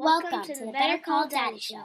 Welcome to the Better Call Daddy Show.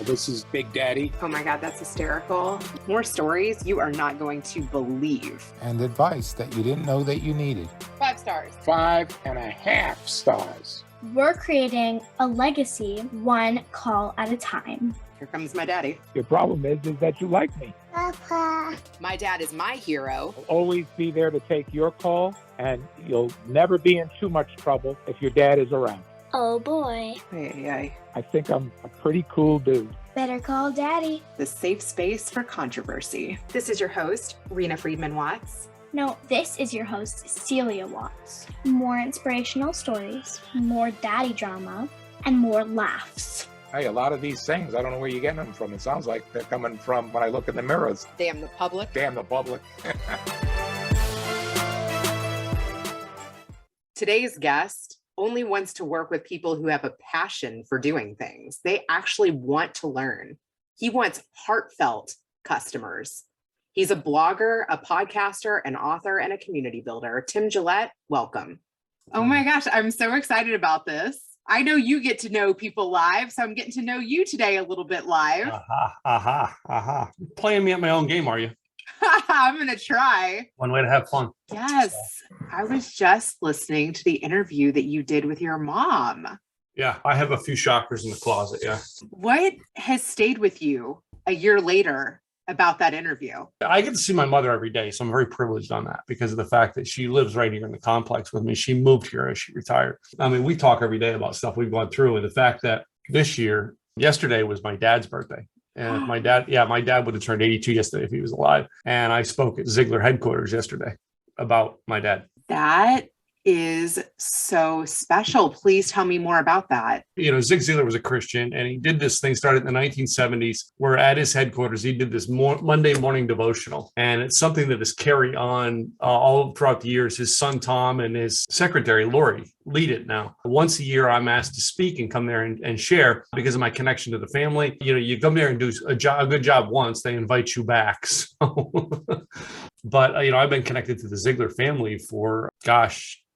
This is Big Daddy. Oh my God, that's hysterical. More stories you are not going to believe. And advice that you didn't know that you needed. 5 stars. 5.5 stars. We're creating a legacy one call at a time. Here comes my daddy. Your problem is that you like me. Papa. My dad is my hero. I'll always be there to take your call, and you'll never be in too much trouble if your dad is around. Oh boy. I think I'm a pretty cool dude. Better Call Daddy. The safe space for controversy. This is your host, Reena Friedman-Watts. No, this is your host, Celia Watts. More inspirational stories, more daddy drama, and more laughs. Hey, a lot of these things, I don't know where you're getting them from. It sounds like they're coming from when I look in the mirrors. Damn the public. Damn the public. Today's guest only wants to work with people who have a passion for doing things. They actually want to learn. He wants heartfelt customers. He's a blogger, a podcaster, an author, and a community builder. Tim Gillette, welcome. Oh my gosh, I'm so excited about this. I know you get to know people live, so I'm getting to know you today a little bit live. Playing me at my own game, are you? I'm going to try. One way to have fun. Yes. I was just listening to the interview that you did with your mom. Yeah, I have a few shockers in the closet, yeah. What has stayed with you a year later about that interview? I get to see my mother every day, so I'm very privileged on that because of the fact that she lives right here in the complex with me. She moved here as she retired. I mean, we talk every day about stuff we've gone through, and the fact that yesterday was my dad's birthday. And my dad would have turned 82 yesterday if he was alive. And I spoke at Ziglar headquarters yesterday about my dad. That is so special. Please tell me more about that. You know, Zig Ziglar was a Christian, and he did this thing started in the 1970s, where at his headquarters, he did this Monday morning devotional. And it's something that is carried on all throughout the years. His son, Tom, and his secretary, Lori, lead it now. Once a year, I'm asked to speak and come there and share because of my connection to the family. You know, you come there and do a good job once, they invite you back. So, but, you know, I've been connected to the Ziglar family for,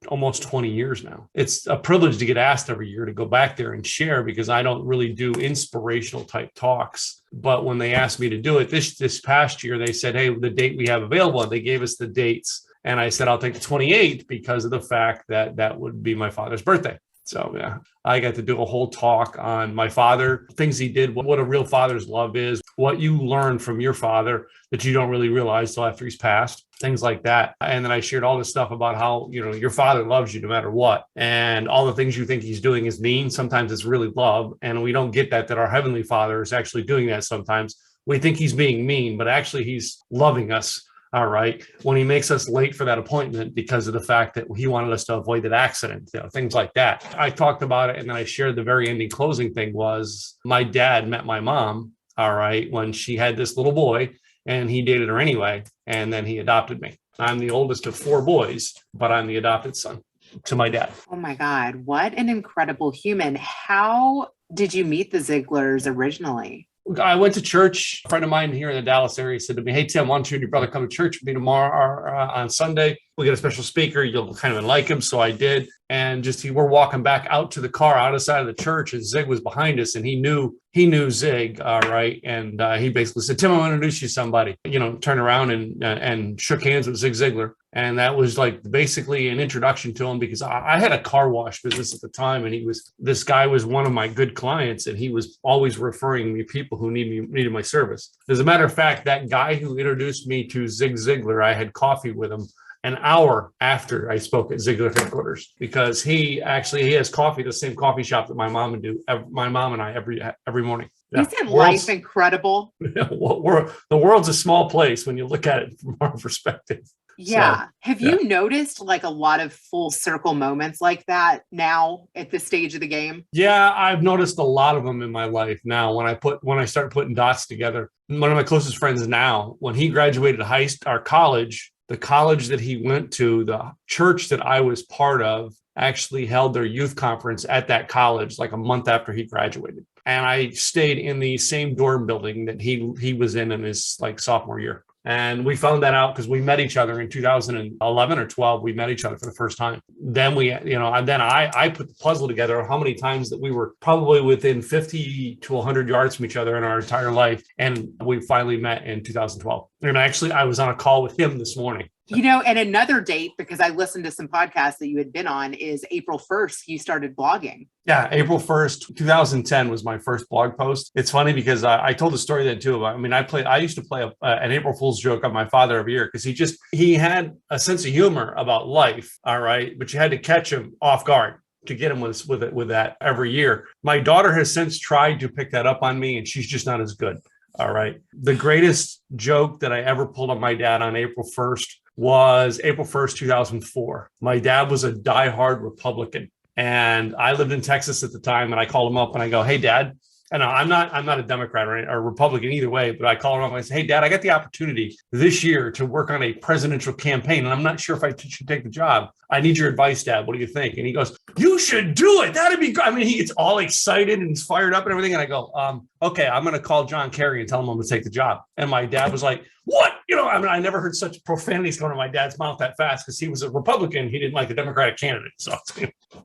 almost 20 years now. It's a privilege to get asked every year to go back there and share because I don't really do inspirational type talks. But when they asked me to do it this past year, they said, hey, the date we have available, and they gave us the dates. And I said, I'll take the 28th because of the fact that that would be my father's birthday. So yeah, I got to do a whole talk on my father, things he did, what a real father's love is, what you learn from your father that you don't really realize till after he's passed, things like that. And then I shared all this stuff about how, you know, your father loves you no matter what. And all the things you think he's doing is mean. Sometimes it's really love. And we don't get that our Heavenly Father is actually doing that sometimes. We think he's being mean, but actually he's loving us. All right. When he makes us late for that appointment because of the fact that he wanted us to avoid that accident, you know, things like that. I talked about it. And then I shared the very ending closing thing was my dad met my mom. All right. When she had this little boy and he dated her anyway. And then he adopted me. I'm the oldest of 4 boys, but I'm the adopted son to my dad. Oh my God. What an incredible human. How did you meet the Ziglars originally? I went to church. A friend of mine here in the Dallas area said to me, hey, Tim, why don't you and your brother come to church with me tomorrow on Sunday? We get a special speaker. You'll kind of like him. So I did. And we're walking back out to the car out of the side of the church, and Zig was behind us, and he knew Zig. All right. And he basically said, Tim, I want to introduce you to somebody, you know, turned around and shook hands with Zig Ziglar. And that was like basically an introduction to him because I had a car wash business at the time. And this guy was one of my good clients, and he was always referring me people who needed my service. As a matter of fact, that guy who introduced me to Zig Ziglar, I had coffee with him an hour after I spoke at Ziglar headquarters because he has coffee, the same coffee shop that my mom and I every morning. Yeah. Isn't life incredible? The world's a small place when you look at it from our perspective. Yeah. So, have you noticed like a lot of full circle moments like that now at this stage of the game? Yeah, I've noticed a lot of them in my life now when I start putting dots together. One of my closest friends now, when he graduated our college, the college that he went to, the church that I was part of, actually held their youth conference at that college like a month after he graduated. And I stayed in the same dorm building that he was in his like sophomore year. And we found that out because we met each other in 2011 or 12. We met each other for the first time. Then I put the puzzle together of how many times that we were probably within 50 to 100 yards from each other in our entire life. And we finally met in 2012. And actually, I was on a call with him this morning. And another date, because I listened to some podcasts that you had been on, is April 1st, you started blogging. Yeah, April 1st, 2010 was my first blog post. It's funny because I told the story then too. I used to play an April Fool's joke on my father every year because he had a sense of humor about life. All right. But you had to catch him off guard to get him with that every year. My daughter has since tried to pick that up on me, and she's just not as good. All right. The greatest joke that I ever pulled on my dad on April 1st was April 1st, 2004. My dad was a diehard Republican, and I lived in Texas at the time, and I called him up and I go, "Hey, Dad." And I'm not a Democrat or a Republican either way, but I call him up and I say, "Hey, Dad, I got the opportunity this year to work on a presidential campaign, and I'm not sure if I should take the job. I need your advice, Dad. What do you think?" And he goes, "You should do it. That'd be good." He gets all excited and he's fired up and everything. And I go, "Okay, I'm going to call John Kerry and tell him I'm going to take the job." And my dad was like, "What?" I never heard such profanities come out of my dad's mouth that fast because he was a Republican. He didn't like a Democratic candidate. So,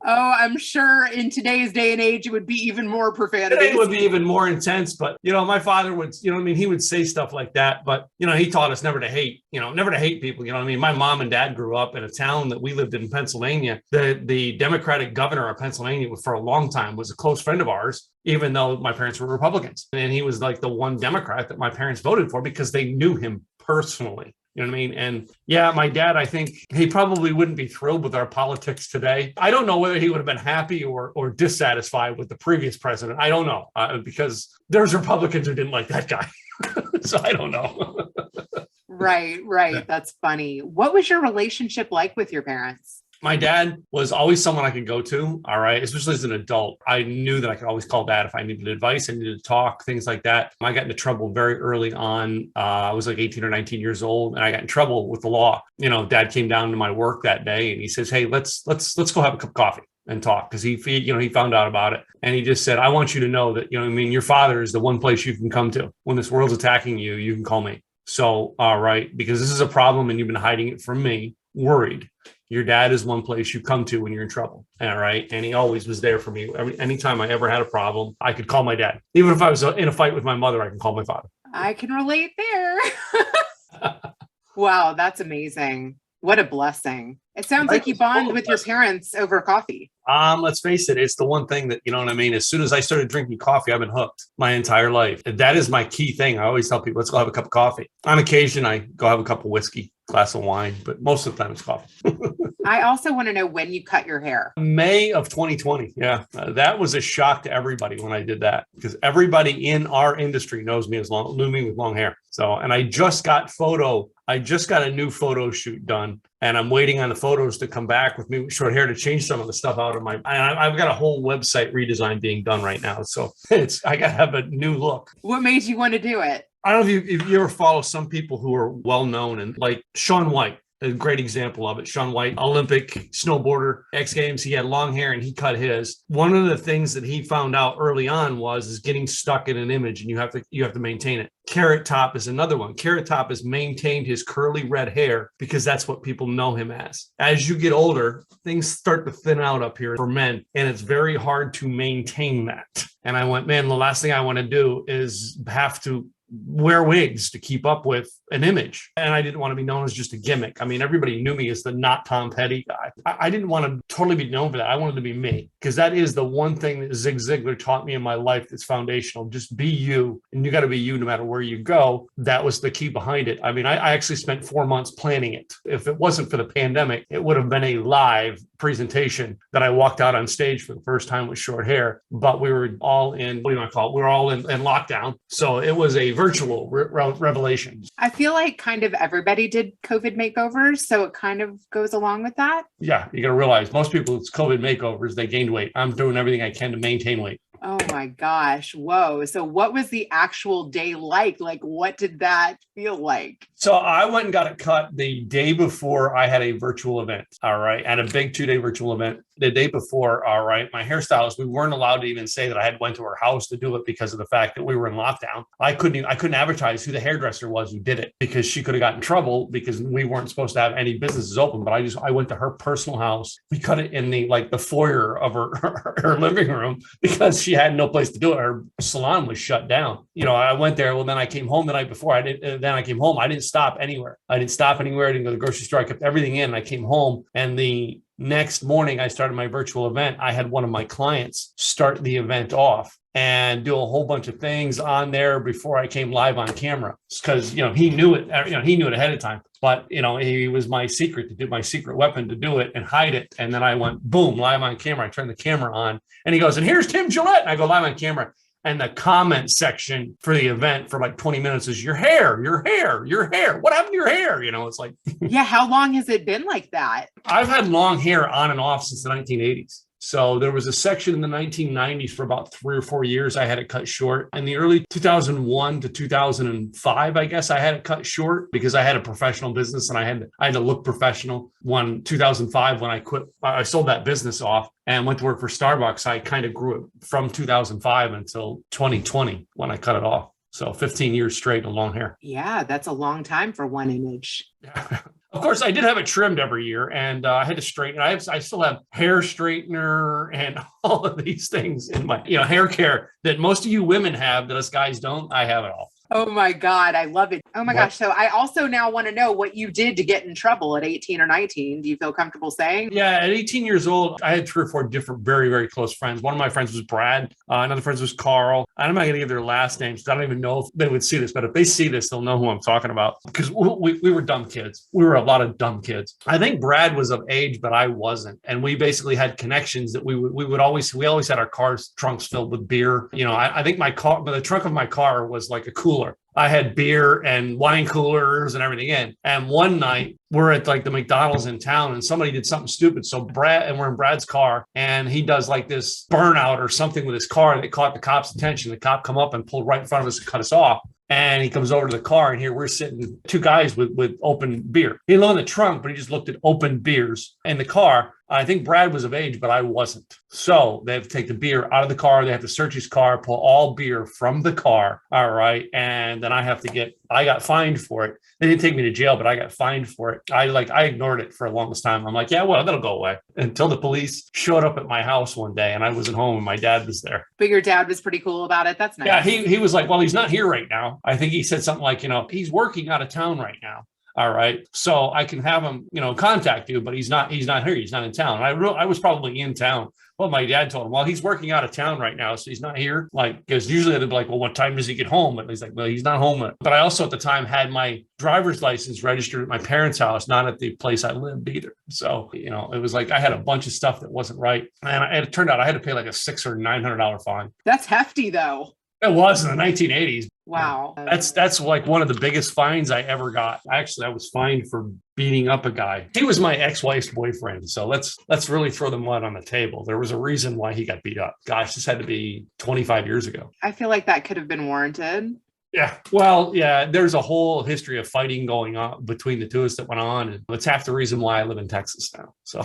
I'm sure in today's day and age, it would be even more profanity. It would be even more intense. But, my father would, he would say stuff like that. But, he taught us never to hate, never to hate people. My mom and dad grew up in a town that we lived in Pennsylvania. The Democratic governor of Pennsylvania for a long time was a close friend of ours, even though my parents were Republicans. And he was like the one Democrat that my parents voted for because they knew him personally. You know what I mean? And yeah, my dad, I think he probably wouldn't be thrilled with our politics today. I don't know whether he would have been happy or dissatisfied with the previous president. I don't know because there's Republicans who didn't like that guy. So I don't know. Right. Yeah. That's funny. What was your relationship like with your parents? My dad was always someone I could go to, all right, especially as an adult. I knew that I could always call Dad if I needed advice, I needed to talk, things like that. I got into trouble very early on. I was like 18 or 19 years old, and I got in trouble with the law. Dad came down to my work that day, and he says, "Hey, let's go have a cup of coffee and talk," because he found out about it. And he just said, "I want you to know that, your father is the one place you can come to. When this world's attacking you, you can call me. So, all right, because this is a problem and you've been hiding it from me, worried. Your dad is one place you come to when you're in trouble." All right. And he always was there for me. Anytime I ever had a problem, I could call my dad. Even if I was in a fight with my mother, I can call my father. I can relate there. Wow, that's amazing. What a blessing. It sounds like you bond with your parents over coffee. Let's face it, it's the one thing that, as soon as I started drinking coffee, I've been hooked my entire life. And that is my key thing. I always tell people, let's go have a cup of coffee. On occasion, I go have a cup of whiskey, glass of wine, but most of the time it's coffee. I also want to know when you cut your hair. May of 2020. Yeah. That was a shock to everybody when I did that because everybody in our industry knew me with long hair. So, and I just got a new photo shoot done, and I'm waiting on the photos to come back with me with short hair to change some of the stuff out of I've got a whole website redesign being done right now. So I got to have a new look. What made you want to do it? I don't know if you ever follow some people who are well known, and like Shaun White, a great example of it. Shaun White, Olympic snowboarder, X Games, he had long hair and he cut his. One of the things that he found out early on is getting stuck in an image, and you have to maintain it. Carrot Top is another one. Carrot Top has maintained his curly red hair because that's what people know him as. As you get older, things start to thin out up here for men, and it's very hard to maintain that. And I went, man, the last thing I want to do is have to wear wigs to keep up with an image. And I didn't want to be known as just a gimmick. Everybody knew me as the not Tom Petty guy. I didn't want to totally be known for that. I wanted to be me, because that is the one thing that Zig Ziglar taught me in my life that's foundational. Just be you, and you got to be you no matter where you go. That was the key behind it. I actually spent 4 months planning it. If it wasn't for the pandemic, it would have been a live presentation that I walked out on stage for the first time with short hair, but we were all in, what do you want to call it? We were all in lockdown. So it was a virtual revelation. I feel like kind of everybody did COVID makeovers, so it kind of goes along with that. Yeah, you got to realize most people, it's COVID makeovers, they gained weight. I'm doing everything I can to maintain weight. Oh my gosh. Whoa. So what was the actual day like? Like, what did that feel like? So I went and got it cut the day before I had a virtual event. All right. And a big 2-day virtual event the day before. All right. My hairstylist, we weren't allowed to even say that I had went to her house to do it because of the fact that we were in lockdown. I couldn't advertise who the hairdresser was who did it because she could have gotten in trouble because we weren't supposed to have any businesses open. But I went to her personal house. We cut it in the foyer of her living room because she had no place to do it. Her salon was shut down. I went there. Well, then I came home the night before. Then I came home. I didn't stop anywhere. I didn't go to the grocery store. I kept everything in. I came home, and the next morning I started my virtual event. I had one of my clients start the event off and do a whole bunch of things on there before I came live on camera because, he knew it, he knew it ahead of time, but he was my secret weapon to do it and hide it. And then I went boom, live on camera. I turned the camera on and he goes, and here's Tim Gillette. And I go live on camera. And the comment section for the event for like 20 minutes is your hair. What happened to your hair? It's like, yeah. How long has it been like that? I've had long hair on and off since the 1980s. So there was a section in the 1990s for about 3 or 4 years. I had it cut short. In the early 2001 to 2005, I guess I had it cut short because I had a professional business and I had to look professional. 2005, when I quit, I sold that business off and went to work for Starbucks. I kind of grew it from 2005 until 2020 when I cut it off. So 15 years straight of long hair. Yeah, that's a long time for one image. Of course, I did have it trimmed every year, and I had to straighten. I still have hair straightener and all of these things in my hair care that most of you women have that us guys don't. I have it all. Oh my God, I love it. Oh my gosh. So I also now want to know what you did to get in trouble at 18 or 19. Do you feel comfortable saying? Yeah, at 18 years old, I had 3 or 4 different very, very close friends. One of my friends was Brad. Another friend was Carl. I'm not going to give their last names because I don't even know if they would see this, but if they see this, they'll know who I'm talking about because we were dumb kids. We were a lot of dumb kids. I think Brad was of age, but I wasn't. And we basically had connections that we always had our cars trunks filled with beer. I think the trunk of my car was like a cooler. I had beer and wine coolers and everything in. And one night we're at like the McDonald's in town and somebody did something stupid. So we're in Brad's car and he does like this burnout or something with his car that caught the cop's attention. The cop come up and pulled right in front of us and cut us off. And he comes over to the car and here we're sitting 2 guys with open beer. He didn't look in the trunk, but he just looked at open beers in the car. I think Brad was of age, but I wasn't. So they have to take the beer out of the car. They have to search his car, pull all beer from the car. All right. And then I got fined for it. They didn't take me to jail, but I got fined for it. I ignored it for the longest time. I'm like, yeah, well, that'll go away until the police showed up at my house one day and I wasn't home and my dad was there. But your dad was pretty cool about it. That's nice. Yeah. He was like, well, he's not here right now. I think he said something like, he's working out of town right now. All right. So I can have him, contact you, but he's not here. He's not in town. I was probably in town. Well, my dad told him, well, he's working out of town right now. So he's not here. Because usually they'd be like, well, what time does he get home? And he's like, well, he's not home. But I also at the time had my driver's license registered at my parents' house, not at the place I lived either. So, it was like I had a bunch of stuff that wasn't right. And it turned out I had to pay like a $600 or $900 fine. That's hefty though. It was in the 1980s. Wow. That's like one of the biggest fines I ever got. Actually, I was fined for beating up a guy. He was my ex-wife's boyfriend. So let's really throw the mud on the table. There was a reason why he got beat up. Gosh, this had to be 25 years ago. I feel like that could have been warranted. Yeah. Well, yeah, there's a whole history of fighting going on between the two of us that went on. And it's half the reason why I live in Texas now. So,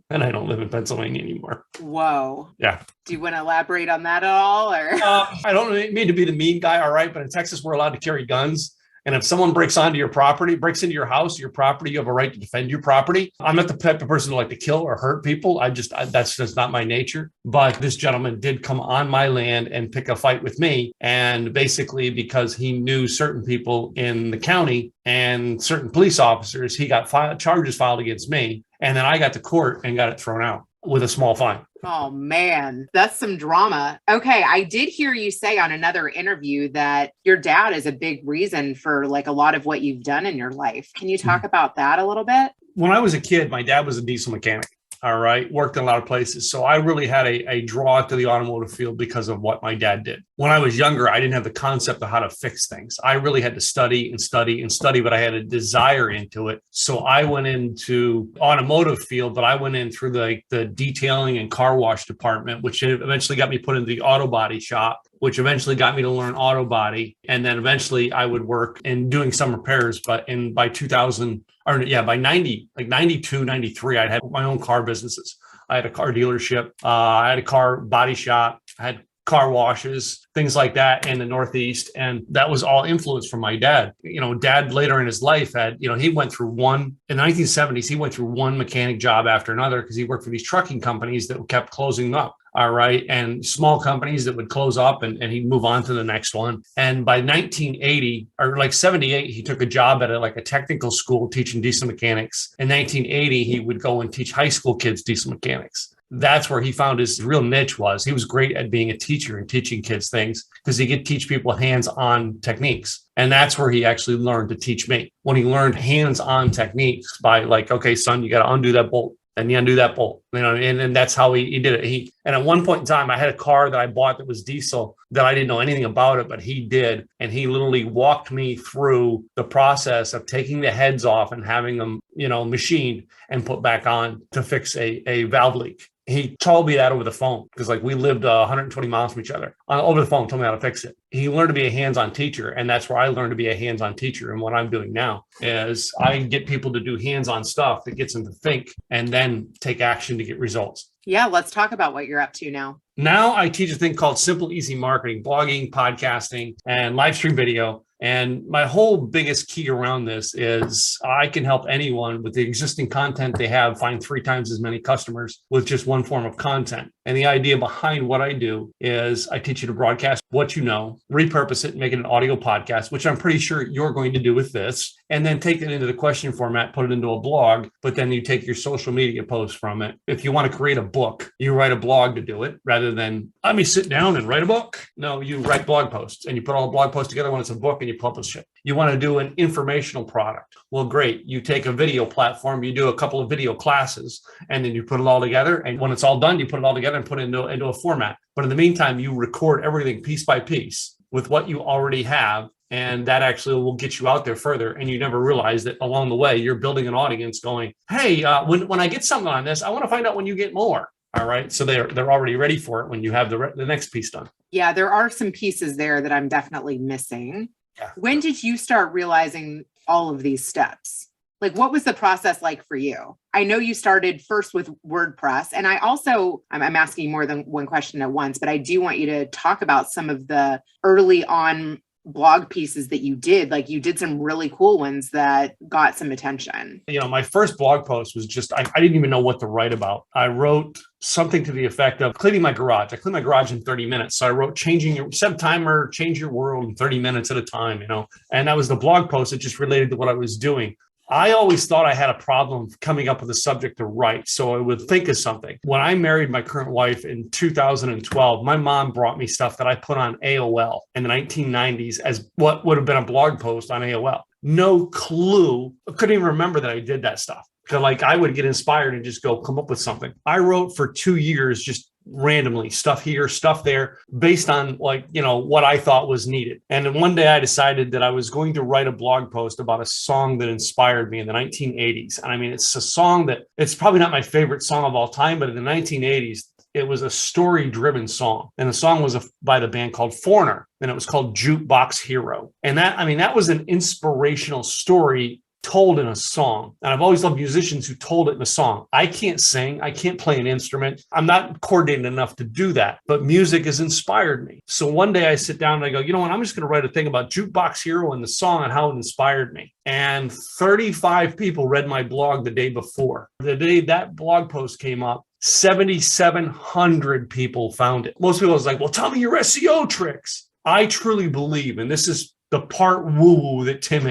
and I don't live in Pennsylvania anymore. Whoa. Yeah. Do you want to elaborate on that at all? Or I don't mean to be the mean guy. All right. But in Texas, we're allowed to carry guns. And if someone breaks into your house, your property, you have a right to defend your property. I'm not the type of person who like to kill or hurt people. That's just not my nature. But this gentleman did come on my land and pick a fight with me. And basically because he knew certain people in the county and certain police officers, he got charges filed against me. And then I got to court and got it thrown out with a small fine. Oh man, that's some drama. Okay, I did hear you say on another interview that your dad is a big reason for like a lot of what you've done in your life. Can you talk about that a little bit? When I was a kid, my dad was a diesel mechanic. All right. Worked in a lot of places. So I really had a draw to the automotive field because of what my dad did. When I was younger, I didn't have the concept of how to fix things. I really had to study and study and study, but I had a desire into it. So I went into automotive field, but I went in through the detailing and car wash department, which eventually got me put into the auto body shop, which eventually got me to learn auto body. And then eventually I would work in doing some repairs. But by 2000, by 90, like 92, 93, I'd had my own car businesses. I had a car dealership. I had a car body shop. I had car washes, things like that in the Northeast. And that was all influenced from my dad. Dad later in his life had, he went through in the 1970s, he went through one mechanic job after another because he worked for these trucking companies that kept closing up. All right. And small companies that would close up and he'd move on to the next one. And by 1980 or like 78, he took a job at a technical school teaching diesel mechanics. In 1980, he would go and teach high school kids diesel mechanics. That's where he found his real niche was. He was great at being a teacher and teaching kids things because he could teach people hands-on techniques. And that's where he actually learned to teach me. When he learned hands-on techniques by okay, son, you got to undo that bolt. And you undo that bolt, and that's how he did it. And at one point in time, I had a car that I bought that was diesel that I didn't know anything about it, but he did. And he literally walked me through the process of taking the heads off and having them, machined and put back on to fix a valve leak. He told me that over the phone because we lived 120 miles from each other. Over the phone, told me how to fix it. He learned to be a hands-on teacher. And that's where I learned to be a hands-on teacher. And what I'm doing now is I get people to do hands-on stuff that gets them to think and then take action to get results. Yeah, let's talk about what you're up to now. Now I teach a thing called Simple Easy Marketing, blogging, podcasting, and live stream video. And my whole biggest key around this is I can help anyone with the existing content they have find 3 times as many customers with just one form of content. And the idea behind what I do is I teach you to broadcast what you know, repurpose it, and make it an audio podcast, which I'm pretty sure you're going to do with this, and then take it into the question format, put it into a blog, but then you take your social media posts from it. If you want to create a book, you write a blog to do it rather than let me sit down and write a book. No, you write blog posts and you put all the blog posts together when it's a book and you publish it. You want to do an informational product. Well, great. You take a video platform, you do a couple of video classes, and then you put it all together. And when it's all done, you put it all together and put it into a format. But in the meantime, you record everything piece by piece with what you already have. And that actually will get you out there further. And you never realize that along the way, you're building an audience going, hey, when I get something on this, I want to find out when you get more. All right. So they're already ready for it when you have the next piece done. Yeah, there are some pieces there that I'm definitely missing. Yeah. When did you start realizing all of these steps? What was the process like for you? I know you started first with WordPress, and I'm asking more than one question at once, but I do want you to talk about some of the early on blog pieces that you did. You did some really cool ones that got some attention. My first blog post was just, I didn't even know what to write about. I wrote something to the effect of cleaning my garage. I cleaned my garage in 30 minutes. So I wrote set timer, change your world in 30 minutes at a time, and that was the blog post that just related to what I was doing. I always thought I had a problem coming up with a subject to write, so I would think of something. When I married my current wife in 2012, my mom brought me stuff that I put on AOL in the 1990s as what would have been a blog post on AOL. No clue. I couldn't even remember that I did that stuff. I would get inspired and just go come up with something. I wrote for 2 years, just randomly, stuff here, stuff there, based on what I thought was needed. And then one day I decided that I was going to write a blog post about a song that inspired me in the 1980s. And it's a song that it's probably not my favorite song of all time, but in the 1980s, it was a story-driven song. And the song was by the band called Foreigner, and it was called Jukebox Hero. And that was an inspirational story told in a song. And I've always loved musicians who told it in a song. I can't sing. I can't play an instrument. I'm not coordinated enough to do that, but music has inspired me. So one day I sit down and I go, you know what? I'm just going to write a thing about Jukebox Hero and the song and how it inspired me. And 35 people read my blog the day before. The day that blog post came up, 7,700 people found it. Most people was like, well, tell me your SEO tricks. I truly believe, and this is the part woo-woo that Tim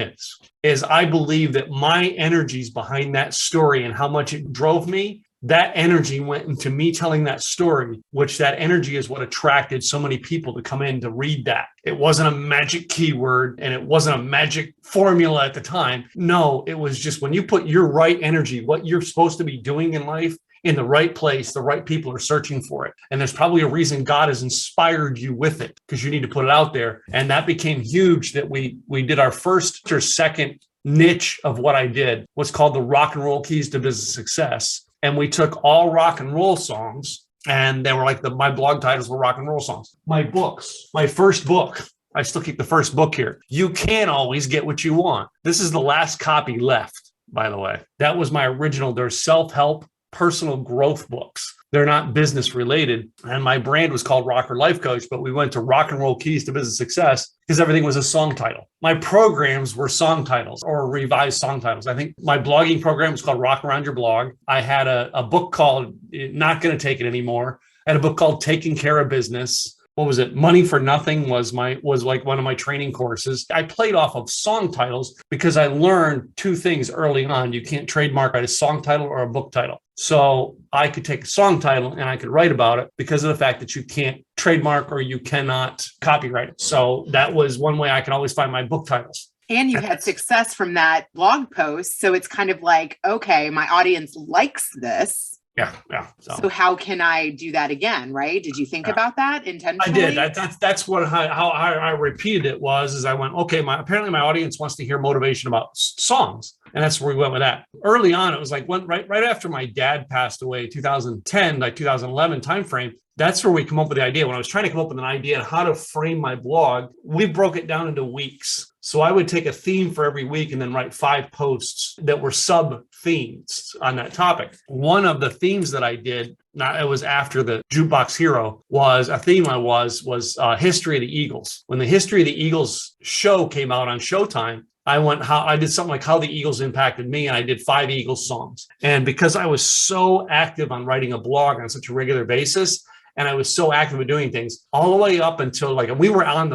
is I believe that my energies behind that story and how much it drove me, that energy went into me telling that story, which that energy is what attracted so many people to come in to read that. It wasn't a magic keyword and it wasn't a magic formula at the time. No, it was just when you put your right energy, what you're supposed to be doing in life, in the right place. The right people are searching for it. And there's probably a reason God has inspired you with it, because you need to put it out there. And that became huge, that we did our first or second niche of what I did, what's called the Rock and Roll Keys to Business Success. And we took all rock and roll songs, and they were like my blog titles were rock and roll songs. My books, my first book, I still keep the first book here. You Can't Always Get What You Want. This is the last copy left, by the way. That was my original. They're self-help, personal growth books. They're not business related. And my brand was called Rocker Life Coach, but we went to Rock and Roll Keys to Business Success because everything was a song title. My programs were song titles or revised song titles. I think my blogging program was called Rock Around Your Blog. I had a book called Not Gonna Take It Anymore. I had a book called Taking Care of Business. What was it? Money for Nothing was like one of my training courses. I played off of song titles because I learned two things early on. You can't trademark a song title or a book title. So I could take a song title and I could write about it because of the fact that you can't trademark or you cannot copyright it. So that was one way I could always find my book titles. And you had success from that blog post. So it's kind of like, okay, my audience likes this. Yeah. So how can I do that again, right? Did you think about that intentionally? I did. That's what how I repeated it was I went, okay, apparently my audience wants to hear motivation about songs. And that's where we went with that. Early on, it was like right after my dad passed away, 2010, like 2011 timeframe. That's where we come up with the idea. When I was trying to come up with an idea on how to frame my blog, we broke it down into weeks. So I would take a theme for every week and then write 5 posts that were sub-themes on that topic. One of the themes that I did, it was after the Jukebox Hero, was a theme was History of the Eagles. When the History of the Eagles show came out on Showtime, I did something like how the Eagles impacted me, and I did 5 Eagles songs. And because I was so active on writing a blog on such a regular basis, and I was so active in doing things all the way up until we were on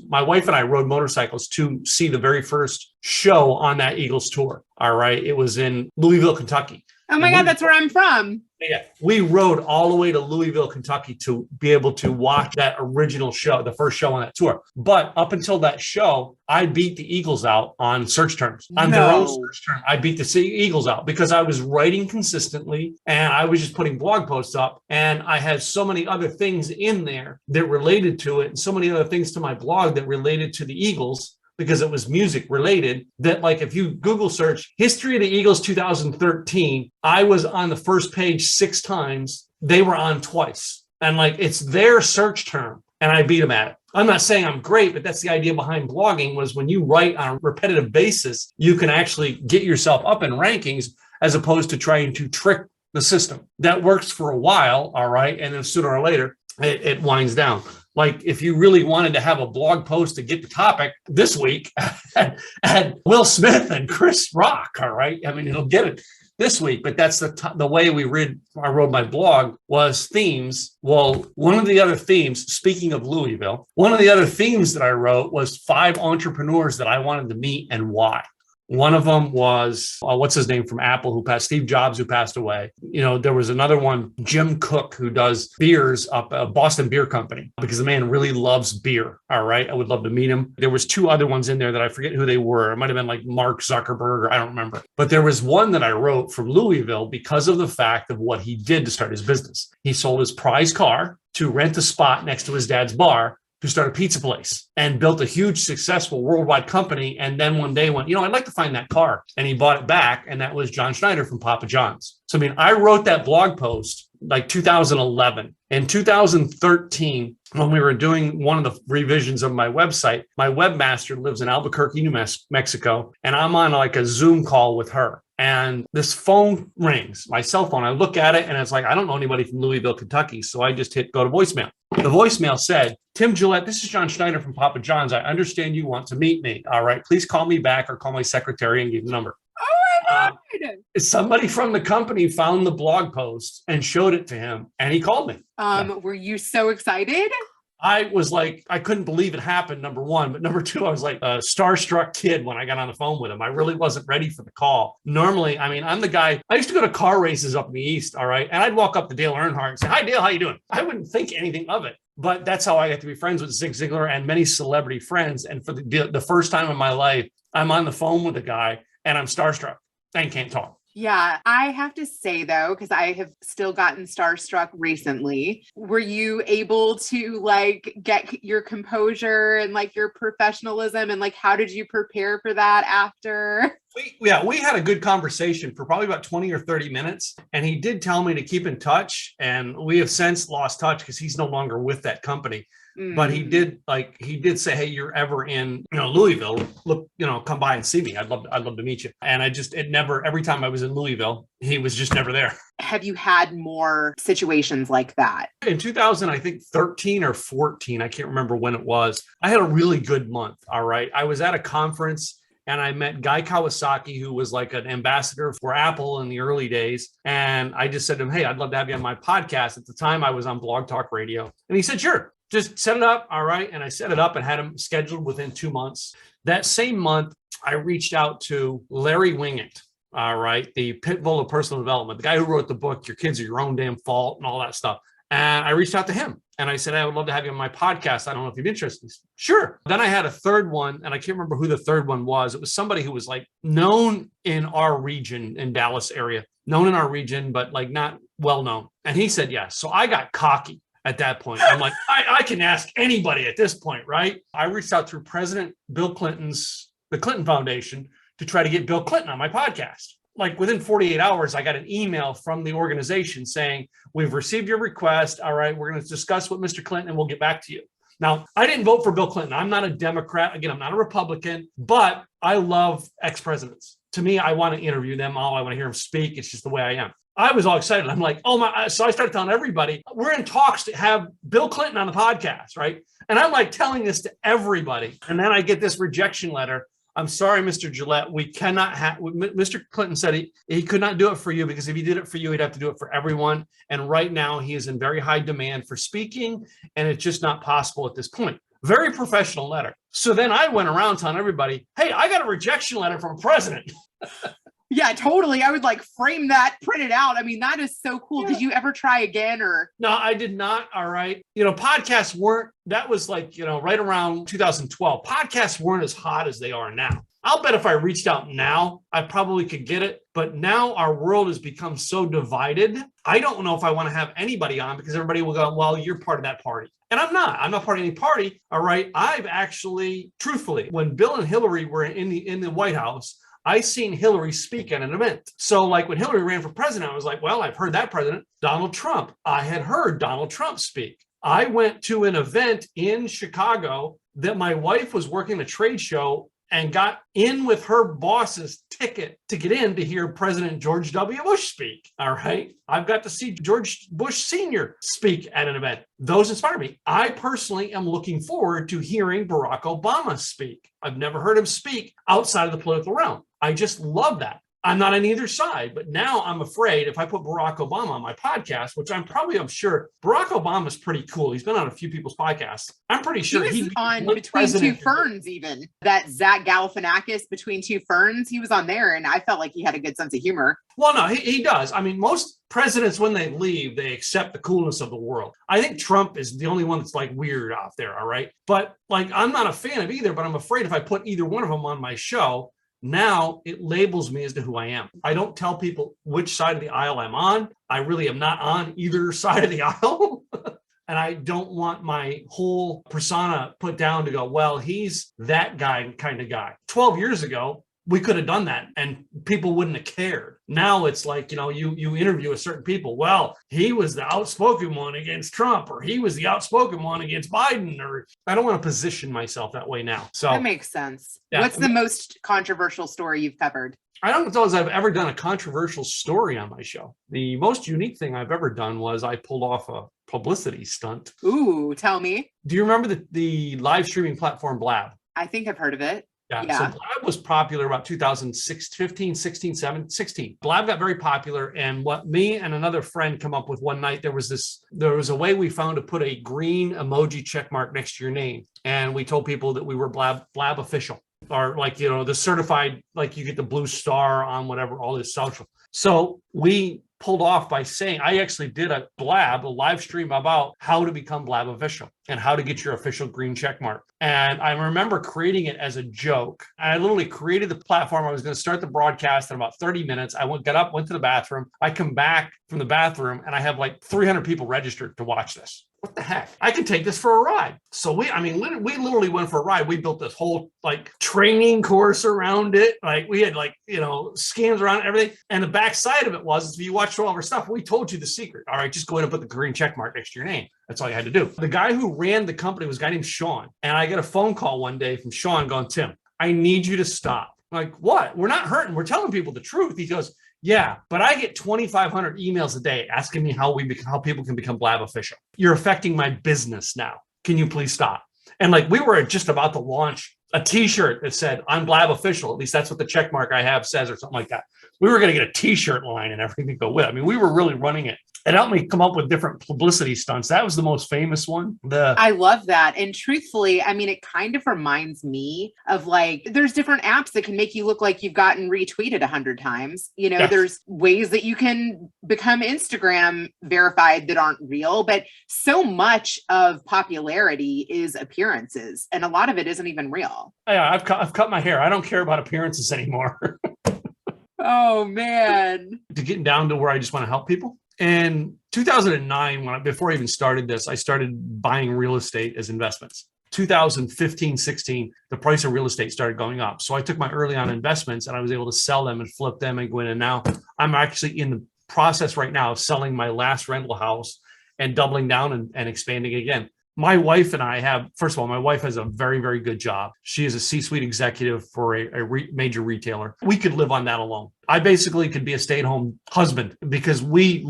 my wife and I rode motorcycles to see the very first show on that Eagles tour. All right. It was in Louisville, Kentucky. Oh my God, that's where I'm from. Yeah. We rode all the way to Louisville, Kentucky to be able to watch that original show, the first show on that tour. But up until that show, I beat the Eagles out on search terms, on their own search term. I beat the Eagles out because I was writing consistently and I was just putting blog posts up. And I had so many other things in there that related to it, and so many other things to my blog that related to the Eagles, because it was music related, that if you Google search History of the Eagles 2013, I was on the first page 6 times. They were on twice. And it's their search term. And I beat them at it. I'm not saying I'm great, but that's the idea behind blogging, was when you write on a repetitive basis, you can actually get yourself up in rankings as opposed to trying to trick the system. That works for a while, all right? And then sooner or later, it winds down. If you really wanted to have a blog post to get the topic this week, had Will Smith and Chris Rock, all right? I mean, it'll get it this week, but that's the way I wrote my blog was themes. Well, one of the other themes, speaking of Louisville, one of the other themes that I wrote was 5 entrepreneurs that I wanted to meet and why. One of them was, what's his name from Apple, Steve Jobs, who passed away. There was another one, Jim Cook, who does beers up at Boston Beer Company, because the man really loves beer. All right. I would love to meet him. There was 2 other ones in there that I forget who they were. It might've been like Mark Zuckerberg, or I don't remember. But there was one that I wrote from Louisville because of the fact of what he did to start his business. He sold his prize car to rent a spot next to his dad's bar to start a pizza place, and built a huge, successful worldwide company. And then one day went, I'd like to find that car. And he bought it back. And that was John Schneider from Papa John's. So, I wrote that blog post 2011. In 2013, when we were doing one of the revisions of my website, my webmaster lives in Albuquerque, New Mexico. And I'm on a Zoom call with her. And this phone rings, my cell phone. I look at it and it's I don't know anybody from Louisville, Kentucky. So I just hit go to voicemail. The voicemail said, Tim Gillette, this is John Schneider from Papa John's. I understand you want to meet me. All right, please call me back or call my secretary and give the number. Oh my God. Somebody from the company found the blog post and showed it to him, and he called me. Were you so excited? I was I couldn't believe it happened, number one. But number two, I was like a starstruck kid when I got on the phone with him. I really wasn't ready for the call. Normally, I'm the guy, I used to go to car races up in the East, all right? And I'd walk up to Dale Earnhardt and say, hi, Dale, how you doing? I wouldn't think anything of it. But that's how I got to be friends with Zig Ziglar and many celebrity friends. And for the first time in my life, I'm on the phone with a guy and I'm starstruck and can't talk. Yeah, I have to say though, because I have still gotten starstruck recently. Were you able to like get your composure and like your professionalism, and like how did you prepare for that after? We had a good conversation for probably about 20 or 30 minutes. And he did tell me to keep in touch. And we have since lost touch because he's no longer with that company. But he did say, hey, you're ever in, Louisville, look, come by and see me. I'd love to meet you. And every time I was in Louisville, he was just never there. Have you had more situations like that? In 2000, I think 13 or 14, I can't remember when it was. I had a really good month. All right. I was at a conference and I met Guy Kawasaki, who was like an ambassador for Apple in the early days. And I just said to him, hey, I'd love to have you on my podcast. At the time, I was on Blog Talk Radio. And he said, sure, just set it up. All right. And I set it up and had him scheduled within 2 months. That same month, I reached out to Larry Wingate. All right. The pit bull of personal development, the guy who wrote the book, Your Kids Are Your Own Damn Fault and all that stuff. And I reached out to him and I said, I would love to have you on my podcast. I don't know if you'd be interested. Said, sure. Then I had a third one and I can't remember who the third one was. It was somebody who was like known in our region in Dallas area, known in our region, but like not well known. And he said, yes. So I got cocky at that point. I'm like, I can ask anybody at this point, right? I reached out through President Bill Clinton's, the Clinton Foundation, to try to get Bill Clinton on my podcast. Like within 48 hours, I got an email from the organization saying, we've received your request. All right, we're going to discuss with Mr. Clinton and we'll get back to you. Now, I didn't vote for Bill Clinton. I'm not a Democrat. Again, I'm not a Republican, but I love ex-presidents. To me, I want to interview them all. I want to hear them speak. It's just the way I am. I was all excited. I'm like, oh my. So I started telling everybody, we're in talks to have Bill Clinton on the podcast, right? And I'm like telling this to everybody. And then I get this rejection letter. I'm sorry, Mr. Gillette, we cannot have, Mr. Clinton said he could not do it for you because if he did it for you, he'd have to do it for everyone. And right now he is in very high demand for speaking and it's just not possible at this point. Very professional letter. So then I went around telling everybody, hey, I got a rejection letter from a president. Yeah, totally. I would like frame that, print it out. I mean, that is so cool. Yeah. Did you ever try again or? No, I did not. All right. Podcasts weren't, that was like, right around 2012. Podcasts weren't as hot as they are now. I'll bet if I reached out now, I probably could get it. But now our world has become so divided. I don't know if I want to have anybody on because everybody will go, well, you're part of that party. And I'm not part of any party. All right. I've actually, truthfully, when Bill and Hillary were in the White House, I seen Hillary speak at an event. So like when Hillary ran for president, I was like, well, I've heard that president, Donald Trump. I had heard Donald Trump speak. I went to an event in Chicago that my wife was working a trade show and got in with her boss's ticket to get in to hear President George W. Bush speak. All right. I've got to see George Bush Sr. speak at an event. Those inspire me. I personally am looking forward to hearing Barack Obama speak. I've never heard him speak outside of the political realm. I just love that. I'm not on either side, but now I'm afraid if I put Barack Obama on my podcast, which I'm sure Barack Obama's pretty cool. He's been on a few people's podcasts. I'm pretty sure he was on Between Two Ferns, even that Zach Galifianakis Between Two Ferns. He was on there, and I felt like he had a good sense of humor. Well, no, he does. I mean, most presidents, when they leave, they accept the coolness of the world. I think Trump is the only one that's like weird out there. All right, but like I'm not a fan of either. But I'm afraid if I put either one of them on my show, now it labels me as to who I am. I don't tell people which side of the aisle I'm on. I really am not on either side of the aisle. And I don't want my whole persona put down to go, well, he's that guy kind of guy. 12 years ago, we could have done that and people wouldn't have cared. Now it's like, you interview a certain people. Well, he was the outspoken one against Trump, or he was the outspoken one against Biden, or I don't want to position myself that way now. So that makes sense. Yeah. What's the most controversial story you've covered? I don't know if I've ever done a controversial story on my show. The most unique thing I've ever done was I pulled off a publicity stunt. Ooh, tell me. Do you remember the live streaming platform Blab? I think I've heard of it. Yeah. So Blab was popular about 2015, 16, 16. Blab got very popular. And what me and another friend come up with one night, there was a way we found to put a green emoji check mark next to your name. And we told people that we were Blab official, or like, the certified, like you get the blue star on whatever, all this social. So we pulled off by saying, I actually did a live stream about how to become Blab official and how to get your official green check mark. And I remember creating it as a joke. I literally created the platform. I was going to start the broadcast in about 30 minutes. I got up, went to the bathroom. I come back from the bathroom and I have like 300 people registered to watch this. What the heck? I can take this for a ride. So we literally went for a ride. We built this whole like training course around it. Like we had like, scams around everything. And the backside of it was, if you watched all of our stuff, we told you the secret. All right, just go ahead and put the green check mark next to your name. That's all you had to do. The guy who ran the company was a guy named Sean. And I get a phone call one day from Sean going, Tim, I need you to stop. I'm like, what? We're not hurting. We're telling people the truth. He goes, yeah, but I get 2,500 emails a day asking me how people can become Blab official. You're affecting my business now. Can you please stop? And like, we were just about to launch a t-shirt that said, I'm Blab official. At least that's what the check mark I have says, or something like that. We were going to get a t-shirt line and everything to go with it. I mean, we were really running it. It helped me come up with different publicity stunts. That was the most famous one. I love that. And truthfully, I mean, it kind of reminds me of like, there's different apps that can make you look like you've gotten retweeted 100 times. Yes. There's ways that you can become Instagram verified that aren't real, but so much of popularity is appearances. And a lot of it isn't even real. Yeah, I've cut my hair. I don't care about appearances anymore. Oh, man. To getting down to where I just want to help people. In 2009, before I even started this, I started buying real estate as investments. 2015, 16, the price of real estate started going up. So I took my early on investments and I was able to sell them and flip them and go in. And now I'm actually in the process right now of selling my last rental house and doubling down and expanding again. My wife and I have, first of all, my wife has a very, very good job. She is a C-suite executive for a major retailer. We could live on that alone. I basically could be a stay-at-home husband because we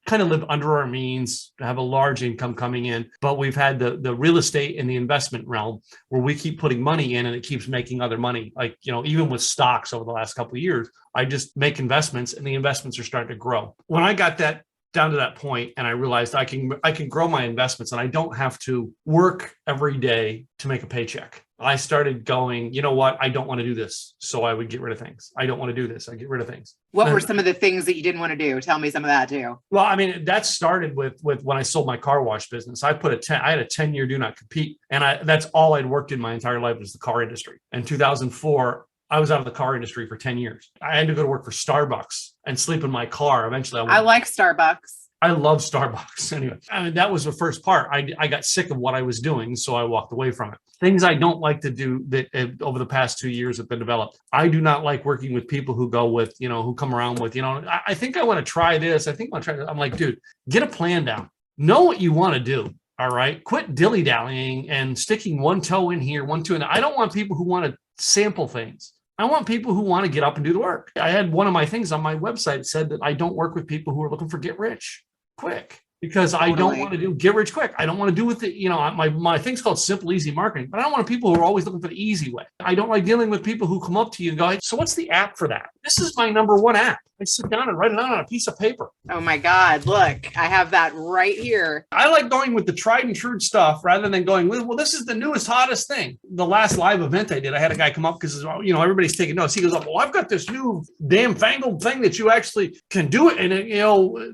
kind of live under our means, have a large income coming in, but we've had the real estate in the investment realm where we keep putting money in and it keeps making other money. Like, even with stocks over the last couple of years, I just make investments and the investments are starting to grow. When I got that down to that point and I realized I can grow my investments and I don't have to work every day to make a paycheck. I started going, you know what? I don't want to do this. So I would get rid of things. I don't want to do this. I get rid of things. What were some of the things that you didn't want to do? Tell me some of that too. Well, I mean, that started with when I sold my car wash business. I had a 10-year do not compete. And that's all I'd worked in my entire life was the car industry. In 2004, I was out of the car industry for 10 years. I had to go to work for Starbucks and sleep in my car. Eventually, I like Starbucks. I love Starbucks. Anyway, I mean, that was the first part. I got sick of what I was doing, so I walked away from it. Things I don't like to do that over the past 2 years have been developed. I do not like working with people who go with, who come around with, I think I want to try this. I think I want to try this. I'm like, dude, get a plan down. Know what you want to do. All right. Quit dilly-dallying and sticking one toe in here, one toe in there. I don't want people who want to sample things. I want people who want to get up and do the work. I had one of my things on my website said that I don't work with people who are looking for get rich quick because I don't want to do get rich quick. I don't want to do with it. My thing's called simple, easy marketing, but I don't want people who are always looking for the easy way. I don't like dealing with people who come up to you and go, so what's the app for that? This is my number one app. I sit down and write it out on a piece of paper. Oh my God, look, I have that right here. I like going with the tried and true stuff rather than going, well, this is the newest, hottest thing. The last live event I did, I had a guy come up because, everybody's taking notes. He goes, well, I've got this new damn fangled thing that you actually can do it. And,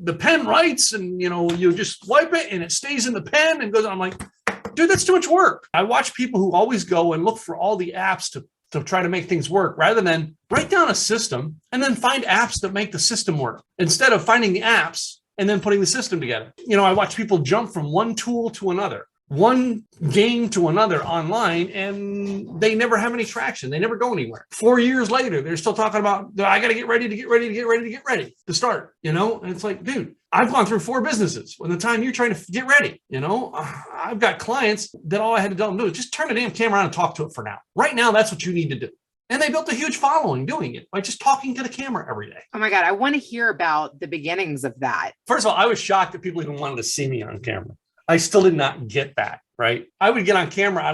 the pen writes and, you just swipe it and it stays in the pen and goes, I'm like, dude, that's too much work. I watch people who always go and look for all the apps to try to make things work rather than write down a system and then find apps that make the system work instead of finding the apps and then putting the system together. I watch people jump from one tool to another, one game to another online, and they never have any traction. They never go anywhere. 4 years later, they're still talking about, I got to get ready to start, and it's like, dude, I've gone through 4 businesses. When the time you're trying to get ready, I've got clients that all I had to tell them to do is just turn the damn camera on and talk to it for now. Right now, that's what you need to do. And they built a huge following doing it by just talking to the camera every day. Oh my God, I want to hear about the beginnings of that. First of all, I was shocked that people even wanted to see me on camera. I still did not get that, right? I would get on camera.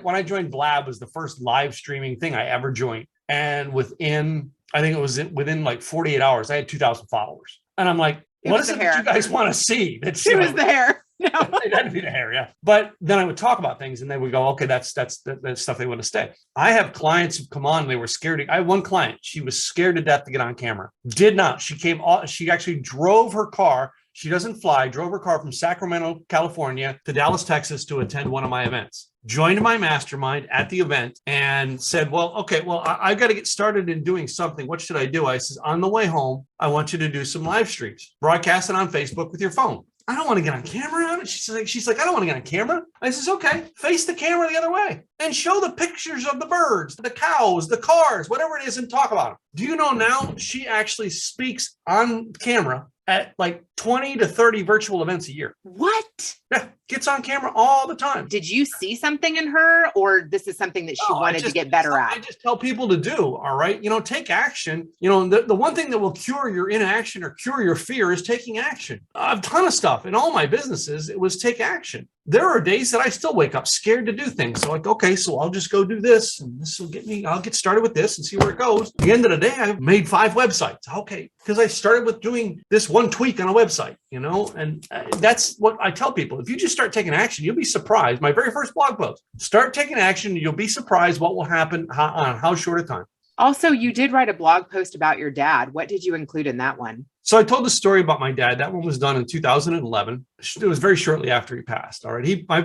When I joined Blab was the first live streaming thing I ever joined. And within like 48 hours, I had 2,000 followers. And I'm like, what is it that you guys want to see? It was the hair. It had to be the hair, yeah. But then I would talk about things and they would go, okay, that's stuff they want to stay. I have clients who come on, they were scared. I had one client, she was scared to death to get on camera. Did not. She actually drove her car. She doesn't fly, drove her car from Sacramento, California to Dallas, Texas to attend one of my events. Joined my mastermind at the event and said, well, okay, well, I got to get started in doing something. What should I do? I says, on the way home, I want you to do some live streams, broadcast it on Facebook with your phone. I don't want to get on camera on it. She's like, I don't want to get on camera. I says, okay, face the camera the other way and show the pictures of the birds, the cows, the cars, whatever it is, and talk about them. Do you know now she actually speaks on camera at like 20 to 30 virtual events a year? What? Yeah, gets on camera all the time. Did you see something in her, or this is something that she wanted to get better at? I just tell people to do, all right? Take action. The one thing that will cure your inaction or cure your fear is taking action. I've a ton of stuff in all my businesses. It was take action. There are days that I still wake up scared to do things. So like, okay, so I'll just go do this and this will get me, I'll get started with this and see where it goes. At the end of the day, I've made 5 websites. Okay. Because I started with doing this one tweak on a website, and that's what I tell people. If you just start taking action, you'll be surprised. My very first blog post, start taking action. You'll be surprised what will happen on how short a time. Also, you did write a blog post about your dad. What did you include in that one? So I told the story about my dad. That one was done in 2011. It was very shortly after he passed. All right. I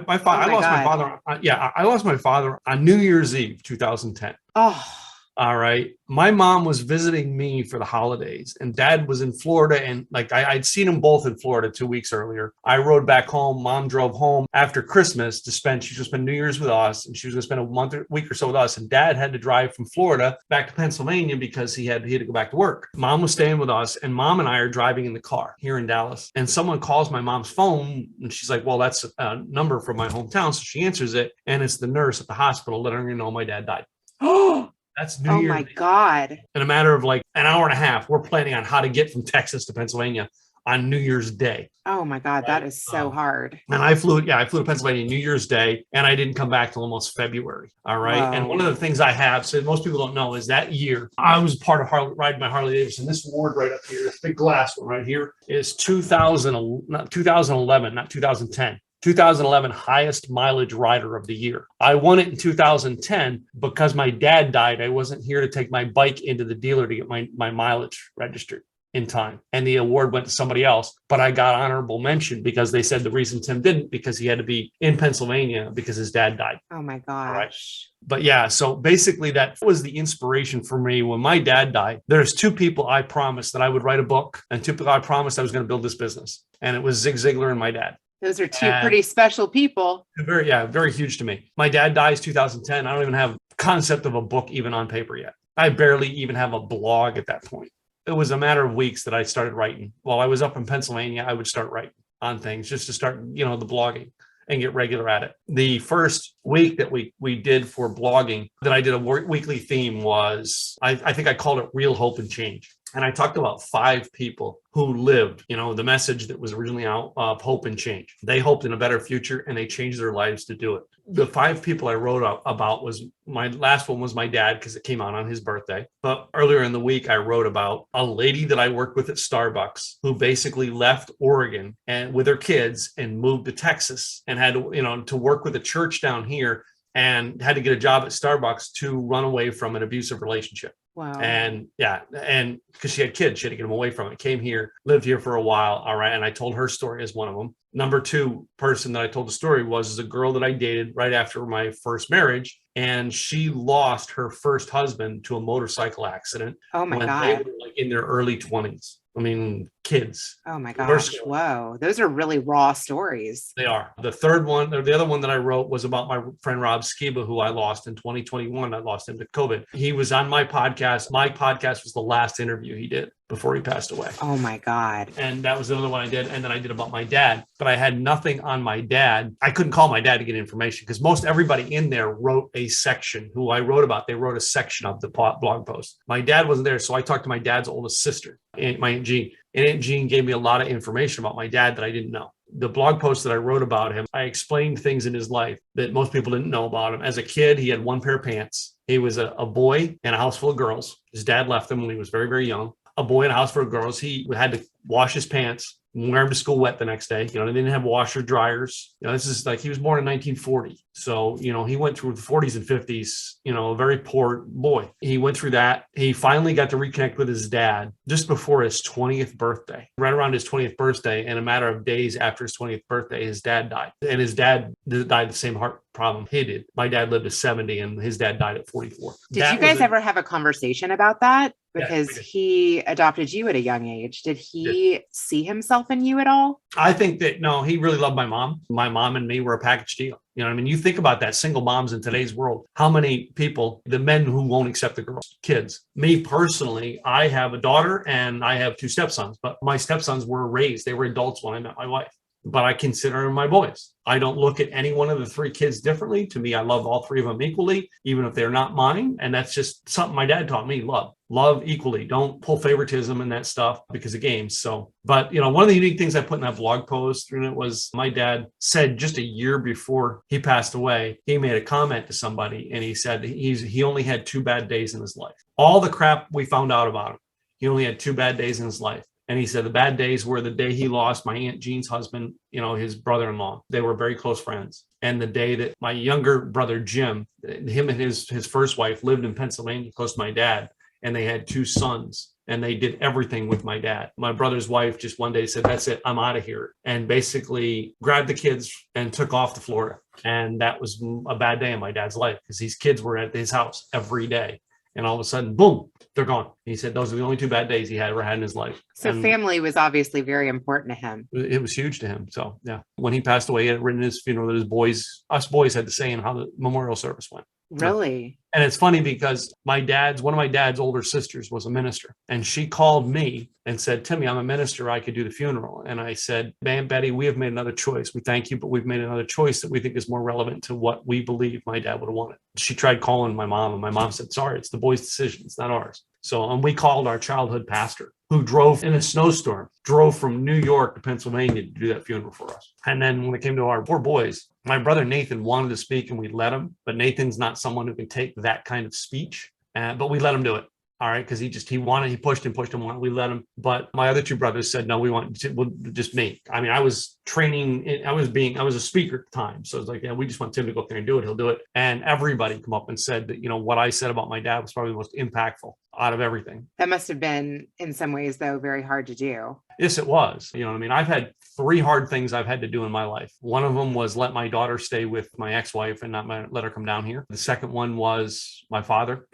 lost my father on New Year's Eve, 2010. Oh. All right. My mom was visiting me for the holidays and dad was in Florida. And like I'd seen them both in Florida 2 weeks earlier. I rode back home. Mom drove home after Christmas she was going to spend New Year's with us. And she was going to spend a week or so with us. And dad had to drive from Florida back to Pennsylvania because he had to go back to work. Mom was staying with us and mom and I are driving in the car here in Dallas. And someone calls my mom's phone and she's like, well, that's a number from my hometown. So she answers it. And it's the nurse at the hospital letting her know my dad died. Oh, that's New Year's. Oh my God. In a matter of like an hour and a half, we're planning on how to get from Texas to Pennsylvania on New Year's Day. Oh my God, that is so hard. And I flew to Pennsylvania New Year's Day, and I didn't come back till almost February. All right. Wow. And one of the things I have, so most people don't know, is that year I was part of riding my Harley Davidson. This award right up here, this big glass one right here, is 2011, not 2010. 2011 highest mileage rider of the year. I won it in 2010 because my dad died. I wasn't here to take my bike into the dealer to get my mileage registered in time. And the award went to somebody else, but I got honorable mention because they said the reason Tim didn't, because he had to be in Pennsylvania because his dad died. Oh my gosh. Right. But yeah, so basically that was the inspiration for me. When my dad died, there's 2 people I promised that I would write a book, and 2 people I promised I was going to build this business. And it was Zig Ziglar and my dad. Those are 2 pretty special people. Very huge to me. My dad dies 2010. I don't even have concept of a book even on paper yet. I barely even have a blog at that point. It was a matter of weeks that I started writing. While I was up in Pennsylvania, I would start writing on things just to start, the blogging and get regular at it. The first week that we did for blogging that I did a weekly theme was, I think I called it Real Hope and Change. And I talked about 5 people who lived, the message that was originally out of hope and change. They hoped in a better future and they changed their lives to do it. The 5 people I wrote about was, my last one was my dad because it came out on his birthday. But earlier in the week, I wrote about a lady that I worked with at Starbucks who basically left Oregon and with her kids and moved to Texas and had to work with a church down here and had to get a job at Starbucks to run away from an abusive relationship. Wow. And because she had kids, she had to get them away from it. Came here, lived here for a while. All right. And I told her story as one of them. Number 2 person that I told the story was a girl that I dated right after my first marriage. And she lost her first husband to a motorcycle accident. Oh my God. They were like in their early 20s. I mean, kids. Oh my gosh. Whoa. Those are really raw stories. They are. The third one, or the other one that I wrote, was about my friend Rob Skiba, who I lost in 2021. I lost him to COVID. He was on my podcast. My podcast was the last interview he did before he passed away. Oh my God. And that was the other one I did. And then I did about my dad, but I had nothing on my dad. I couldn't call my dad to get information because most everybody in there wrote a section who I wrote about. They wrote a section of the blog post. My dad wasn't there. So I talked to my dad's oldest sister, my Aunt Jean. And Aunt Jean gave me a lot of information about my dad that I didn't know. The blog post that I wrote about him, I explained things in his life that most people didn't know about him. As a kid, he had 1 pair of pants. He was a boy in a house full of girls. His dad left him when he was very, very young. A boy in a house full of girls. He had to wash his pants, wear them to school wet the next day. They didn't have washer dryers. This is like, he was born in 1940. So, he went through the 40s and 50s, a very poor boy. He went through that. He finally got to reconnect with his dad just before his 20th birthday, right around his 20th birthday. And a matter of days after his 20th birthday, his dad died. And his dad died of the same heart problem he did. My dad lived to 70 and his dad died at 44. Did you guys ever have a conversation about that? Because Yeah, he adopted you at a young age. Did he see himself in you at all? I think that, no, he really loved my mom. My mom and me were a package deal. You think about that, single moms in today's world, how many people, the men who won't accept the girls, kids. Me personally, I have a daughter and I have 2 stepsons, but my stepsons were raised. They were adults when I met my wife, but I consider them my boys. I don't look at any one of the 3 kids differently. To me, I love all 3 of them equally, even if they're not mine. And that's just something my dad taught me, love equally. Don't pull favoritism and that stuff because of games. So, but one of the unique things I put in that blog post was my dad said just a year before he passed away, he made a comment to somebody and he said he only had 2 bad days in his life. All the crap we found out about him, he only had 2 bad days in his life. And he said the bad days were the day he lost my Aunt Jean's husband, his brother-in-law. They were very close friends. And the day that my younger brother, Jim, him and his first wife lived in Pennsylvania close to my dad. And they had 2 sons and they did everything with my dad. My brother's wife just one day said, that's it, I'm out of here. And basically grabbed the kids and took off to Florida. And that was a bad day in my dad's life because these kids were at his house every day. And all of a sudden, boom, they're gone. He said those are the only 2 bad days he ever had in his life. So family was obviously very important to him. It was huge to him. So yeah, when he passed away, he had written his funeral that us boys had to say in how the memorial service went. Really? And it's funny because one of my dad's older sisters was a minister, and she called me and said, Timmy, I'm a minister. I could do the funeral. And I said, Aunt Betty, we have made another choice. We thank you, but we've made another choice that we think is more relevant to what we believe my dad would have wanted. She tried calling my mom, and my mom said, sorry, it's the boys' decision. It's not ours. So, and we called our childhood pastor, who drove in a snowstorm, drove from New York to Pennsylvania to do that funeral for us. And then when it came to our 4 boys, my brother Nathan wanted to speak and we let him, but Nathan's not someone who can take that kind of speech, but we let him do it. All right. Cause he pushed him, we let him. But my other 2 brothers said, no, just me. I mean, I was training, I was a speaker at the time. So it's like, yeah, we just want Tim to go up there and do it. He'll do it. And everybody come up and said that, what I said about my dad was probably the most impactful out of everything. That must have been in some ways, though, very hard to do. Yes, it was. I've had 3 hard things I've had to do in my life. One of them was let my daughter stay with my ex-wife and not let her come down here. The second one was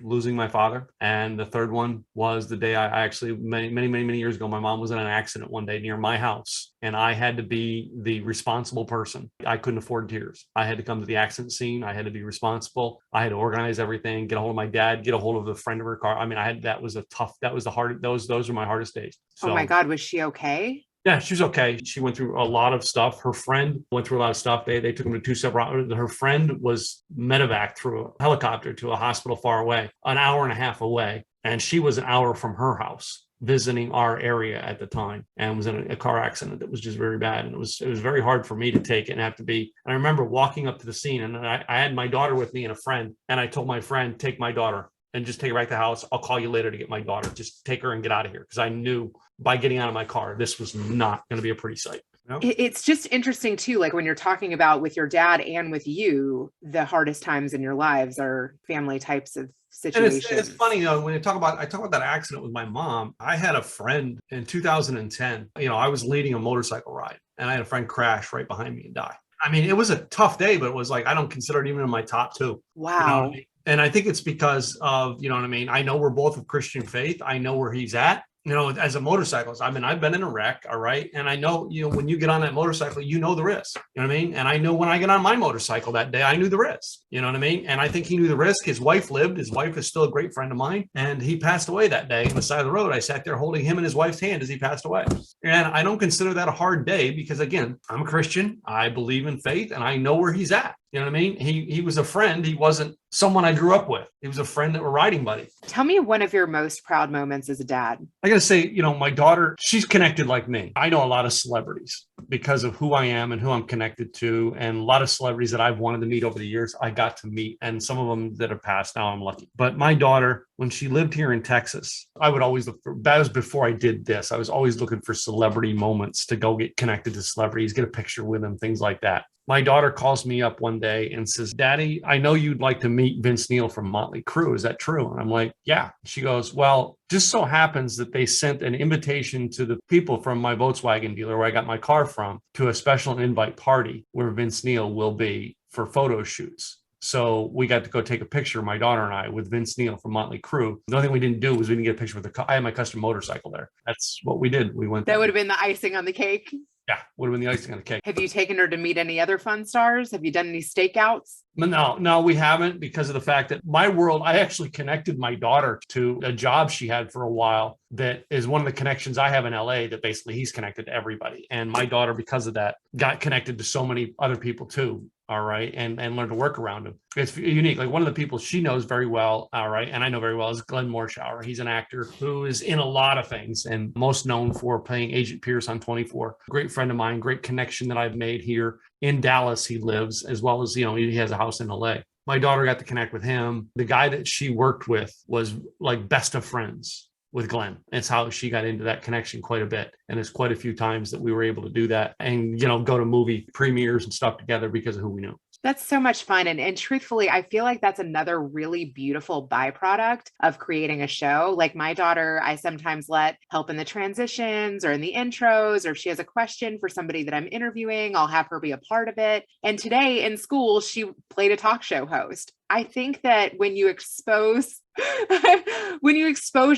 losing my father. And the third one was the day I actually, many years ago, my mom was in an accident one day near my house. And I had to be the responsible person. I couldn't afford tears. I had to come to the accident scene. I had to be responsible. I had to organize everything, get a hold of my dad, get a hold of the friend of her car. I mean, those were my hardest days. So, oh my God, was she okay? Yeah, she was okay. She went through a lot of stuff. Her friend went through a lot of stuff. They took them to 2 separate. Her friend was medevac through a helicopter to a hospital far away, an hour and a half away. And she was an hour from her house visiting our area at the time and was in a car accident that was just very bad. And it was very hard for me to take and have to be. And I remember walking up to the scene and I had my daughter with me and a friend. And I told my friend, take my daughter and just take her back to the house. I'll call you later to get my daughter. Just take her and get out of here. Because I knew by getting out of my car, this was not going to be a pretty sight. You know? It's just interesting too, like when you're talking about with your dad and with you, the hardest times in your lives are family types of situations. And it's funny, when I talk about that accident with my mom. I had a friend in 2010. I was leading a motorcycle ride and I had a friend crash right behind me and die. I mean, it was a tough day, but it was like, I don't consider it even in my top 2. Wow. You know what I mean? And I think it's because of, I know we're both of Christian faith. I know where he's at. As a motorcyclist, I mean, I've been in a wreck, all right? And I know, when you get on that motorcycle, you know the risk, you know what I mean? And I know when I get on my motorcycle that day, I knew the risk, you know what I mean? And I think he knew the risk. His wife lived. His wife is still a great friend of mine. And he passed away that day on the side of the road. I sat there holding him and his wife's hand as he passed away. And I don't consider that a hard day because, again, I'm a Christian. I believe in faith and I know where he's at. You know what I mean? He was a friend. He wasn't someone I grew up with. He was a friend that were riding buddy. Tell me one of your most proud moments as a dad. I got to say, my daughter, she's connected like me. I know a lot of celebrities. because of who I am and who I'm connected to, and a lot of celebrities that I've wanted to meet over the years, I got to meet, and some of them that have passed now, I'm lucky. But my daughter, when she lived here in Texas, I would always look for, that was before I did this, I was always looking for celebrity moments to go get connected to celebrities, get a picture with them, things like that. My daughter calls me up one day and says, Daddy, I know you'd like to meet Vince Neil from Motley Crue. Is that true? And I'm like, yeah. She goes, well, just so happens that they sent an invitation to the people from my Volkswagen dealer where I got my car from to a special invite party where Vince Neil will be for photo shoots. So we got to go take a picture, my daughter and I, with Vince Neil from Motley Crue. The only thing we didn't do was we didn't get a picture with I had my custom motorcycle there. That's what we did. We went. That would have been the icing on the cake. Yeah, would have been the icing on the cake. Have you taken her to meet any other fun stars? Have you done any stakeouts? No, we haven't, because of the fact that my world, I actually connected my daughter to a job she had for a while that is one of the connections I have in LA, that basically he's connected to everybody. And my daughter, because of that, got connected to so many other people too. All right. And learned to work around him. It's unique. Like one of the people she knows very well. All right. And I know very well is Glenn Morshower. He's an actor who is in a lot of things and most known for playing Agent Pierce on 24. Great friend of mine, great connection that I've made here in Dallas. He lives, as well as, he has a house in LA. My daughter got to connect with him. The guy that she worked with was like best of friends with Glenn. It's how she got into that connection quite a bit. And there's quite a few times that we were able to do that and, go to movie premieres and stuff together because of who we knew. That's so much fun. And truthfully, I feel like that's another really beautiful byproduct of creating a show. Like my daughter, I sometimes let help in the transitions or in the intros, or if she has a question for somebody that I'm interviewing, I'll have her be a part of it. And today in school, she played a talk show host. I think that when you expose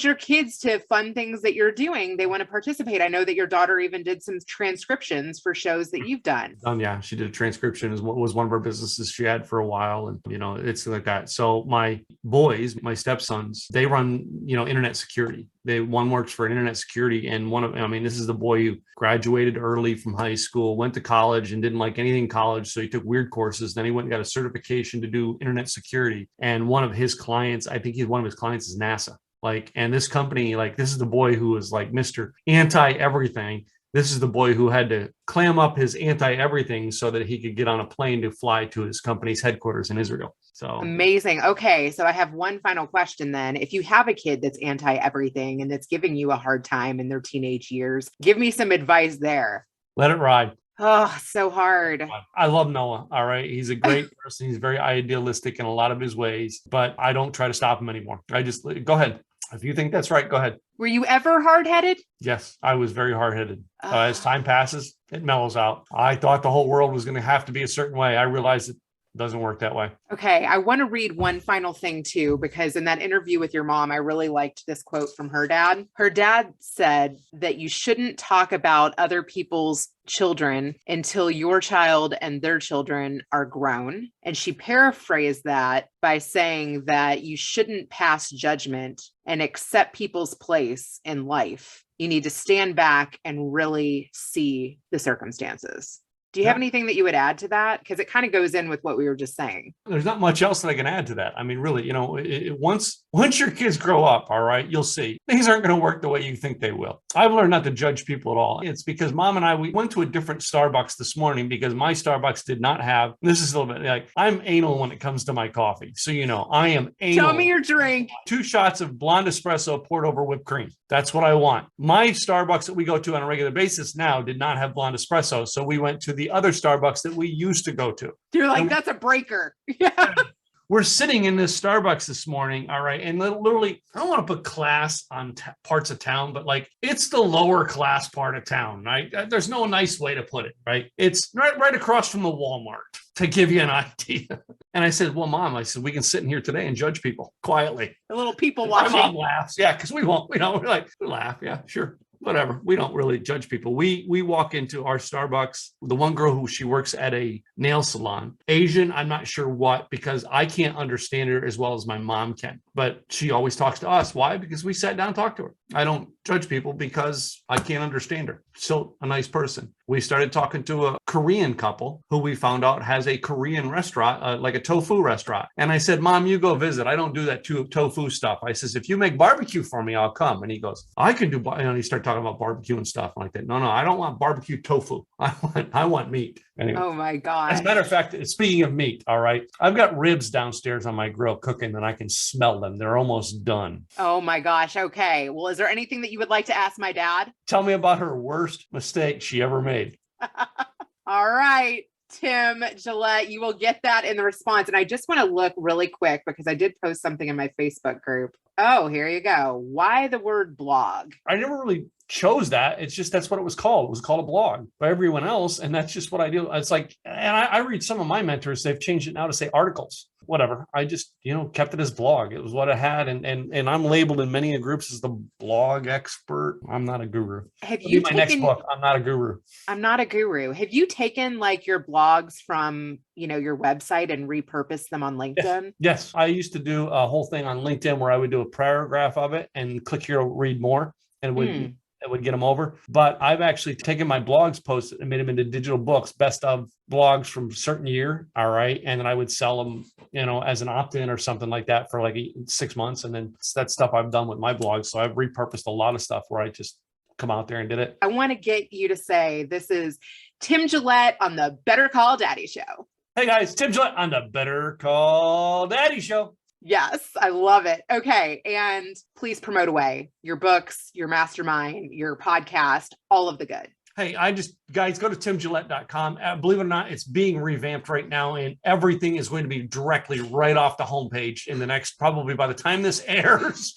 your kids to fun things that you're doing, they want to participate. I know that your daughter even did some transcriptions for shows that you've done. Yeah, she did a transcription, as what was one of her businesses she had for a while. And, it's like that. So my boys, my stepsons, they run, internet security. One works for internet security, and this is the boy who graduated early from high school, went to college and didn't like anything in college. So he took weird courses. Then he went and got a certification to do internet security. And one of his clients, I think one of his clients is NASA. And this company, this is the boy who was like Mr. Anti-everything. This is the boy who had to clam up his anti-everything so that he could get on a plane to fly to his company's headquarters in Israel. So amazing. Okay. So I have one final question then. If you have a kid that's anti-everything and that's giving you a hard time in their teenage years, give me some advice there. Let it ride. Oh, so hard. I love Noah. All right. He's a great person. He's very idealistic in a lot of his ways, but I don't try to stop him anymore. I just go ahead. If you think that's right, go ahead. Were you ever hard-headed? Yes, I was very hard-headed. As time passes, it mellows out. I thought the whole world was going to have to be a certain way. I realized it doesn't work that way. Okay. I want to read one final thing too, because in that interview with your mom, I really liked this quote from her dad. Her dad said that you shouldn't talk about other people's children until your child and their children are grown. And she paraphrased that by saying that you shouldn't pass judgment and accept people's place in life. You need to stand back and really see the circumstances. Do you have anything that you would add to that? Because it kind of goes in with what we were just saying. There's not much else that I can add to that. I mean, really, once your kids grow up, all right, you'll see things aren't going to work the way you think they will. I've learned not to judge people at all. It's because Mom and we went to a different Starbucks this morning because my Starbucks did not have, this is a little bit like, I'm anal when it comes to my coffee. So, I am anal. Tell me your drink. 2 shots of blonde espresso poured over whipped cream. That's what I want. My Starbucks that we go to on a regular basis now did not have blonde espresso. So we went to the other Starbucks that we used to go to. You're like, that's a breaker. Yeah. We're sitting in this Starbucks this morning. All right. And literally, I don't want to put class on parts of town, but it's the lower class part of town, right? There's no nice way to put it, right? It's right across from the Walmart, to give you an idea. And I said, well, Mom, we can sit in here today and judge people quietly. A little people watching. My mom laughs. Yeah. Cause we won't, we laugh. Yeah, sure. Whatever. We don't really judge people. We walk into our Starbucks. The one girl she works at a nail salon, Asian, I'm not sure what, because I can't understand her as well as my mom can. But she always talks to us. Why? Because we sat down and talked to her. I don't judge people because I can't understand her. Still a nice person. We started talking to a Korean couple who we found out has a Korean restaurant, like a tofu restaurant. And I said, Mom, you go visit. I don't do that tofu stuff. I says, if you make barbecue for me, I'll come. And he goes, I can do, and he started talking about barbecue and stuff like that. No, I don't want barbecue tofu. I want meat. Anyway. Oh my God. As a matter of fact, speaking of meat, all right, I've got ribs downstairs on my grill cooking and I can smell them. They're almost done. Oh my gosh. Okay. Well, is there anything that you would like to ask my dad? Tell me about her worst mistake she ever made. All right, Tim Gillette, you will get that in the response. And I just want to look really quick because I did post something in my Facebook group. Oh, here you go. Why the word blog? I never really chose that. It's just, that's what it was called. It was called a blog by everyone else. And that's just what I do. It's like, and I read some of my mentors, they've changed it now to say articles, whatever. I just, kept it as blog. It was what I had. And I'm labeled in many groups as the blog expert. I'm not a guru. Have you taken, my next book? I'm not a guru. I'm not a guru. Have you taken like your blogs from, your website and repurposed them on LinkedIn? Yes. I used to do a whole thing on LinkedIn where I would do a paragraph of it and click here to read more and it would get them over. But I've actually taken my blogs posts and made them into digital books, best of blogs from a certain year. All right. And then I would sell them, as an opt-in or something like that for like 6 months. And then that's stuff I've done with my blogs. So I've repurposed a lot of stuff where I just come out there and did it. I want to get you to say, this is Tim Gillette on the Better Call Daddy Show. Hey guys, Tim Gillette on the Better Call Daddy Show. Yes, I love it. Okay. And please promote away your books, your mastermind, your podcast, all of the good. Hey, guys, go to timgillette.com. Believe it or not, it's being revamped right now, and everything is going to be directly right off the homepage in the next, probably by the time this airs,